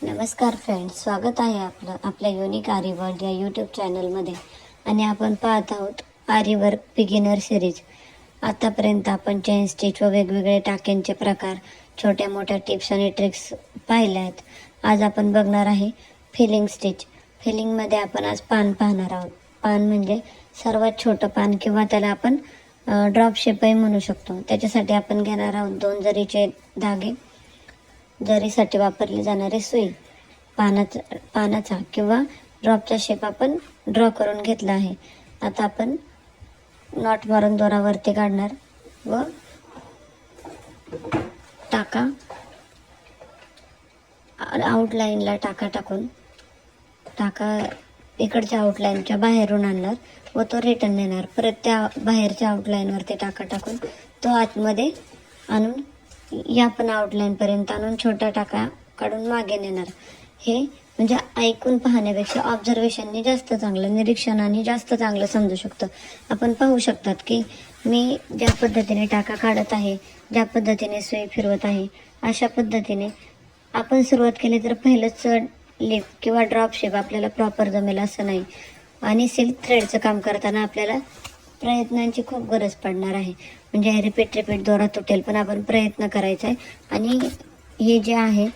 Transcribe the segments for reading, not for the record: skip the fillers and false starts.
नमस्कार फ्रेंड्स, स्वागत आहे आपल्या युनिक आरी वर्ल्ड या यूट्यूब चॅनलमध्ये. आणि आपण पाहत आहोत आरी वर्क बिगिनर सिरीज. आतापर्यंत आपण चेन स्टिच व वेगवेगळे टाक्यांचे प्रकार, छोट्या मोठ्या टिप्स आणि ट्रिक्स पाहिल्या आहेत. आज आपण बघणार आहे फिलिंग स्टिच. फिलिंगमध्ये आपण आज पान पाहणार आहोत. पान म्हणजे सर्वात छोटं पान किंवा त्याला आपण ड्रॉप शेपही म्हणू शकतो. त्याच्यासाठी आपण घेणार आहोत 2 जरीचे धागे, जरीसाठी वापरली जाणारी सुई, पानाचा किंवा ड्रॉपचा शेप आपण ड्रॉ करून घेतला आहे. आता आपण नॉट मारून दोरावरती काढणार व टाका आउटलाईनला टाकून टाका इकडच्या आउटलाईनच्या बाहेरून आणणार व तो रिटर्न नेणार. परत त्या बाहेरच्या आउटलाईनवरती टाकून तो आतमध्ये आणून या पण आउटलाईनपर्यंत आणून छोटा टाका काढून मागे नेणार. हे म्हणजे ऐकून पाहण्यापेक्षा ऑब्झर्वेशनने जास्त चांगलं, निरीक्षणाने जास्त चांगलं समजू शकतं. आपण पाहू शकतात की मी ज्या पद्धतीने टाका काढत आहे, ज्या पद्धतीने सुई फिरवत आहे, अशा पद्धतीने आपण सुरुवात केली तर पहिलंच लिप किंवा ड्रॉप शेप आपल्याला प्रॉपर जमेल असं नाही. आणि सिल्क थ्रेडचं काम करताना आपल्याला प्रयत्नांची खूप गरज पडणार आहे. म्हणजे रिपीट दोरा तुटेल, पण आपण प्रयत्न करायचा आहे. आणि हे जे आहे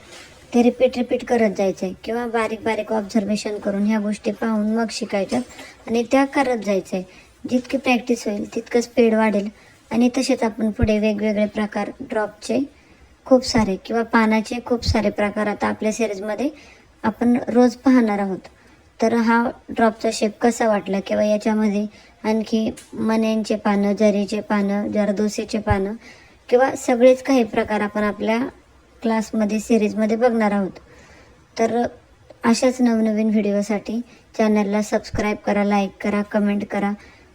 ते रिपीट करत जायचं आहे किंवा बारीक ऑब्झर्वेशन करून ह्या गोष्टी पाहून मग शिकायच्यात आणि त्या करत जायचं आहे. जितकी प्रॅक्टिस होईल तितकं स्पीड वाढेल. आणि तसेच आपण पुढे वेगवेगळे प्रकार, ड्रॉपचे खूप सारे किंवा पानाचे खूप सारे प्रकार आता आपल्या सिरीजमध्ये आपण रोज पाहणार आहोत. तर हा ड्रॉपचा शेप कसा वाटला किंवा याच्यामध्ये आणखी मण्यांचे पानं, जरीचे पानं, जरदोसीचे पानं किंवा सगळेच काही प्रकार आपण आपल्या क्लासमध्ये, सिरीजमध्ये बघणार आहोत. तर अशाच नवनवीन व्हिडिओसाठी चॅनलला सबस्क्राईब करा, लाईक करा, कमेंट करा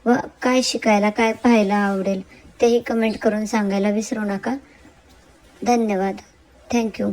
व काय शिकायला, काय पाहायला आवडेल तेही कमेंट करून सांगायला विसरू नका. धन्यवाद. थँक्यू.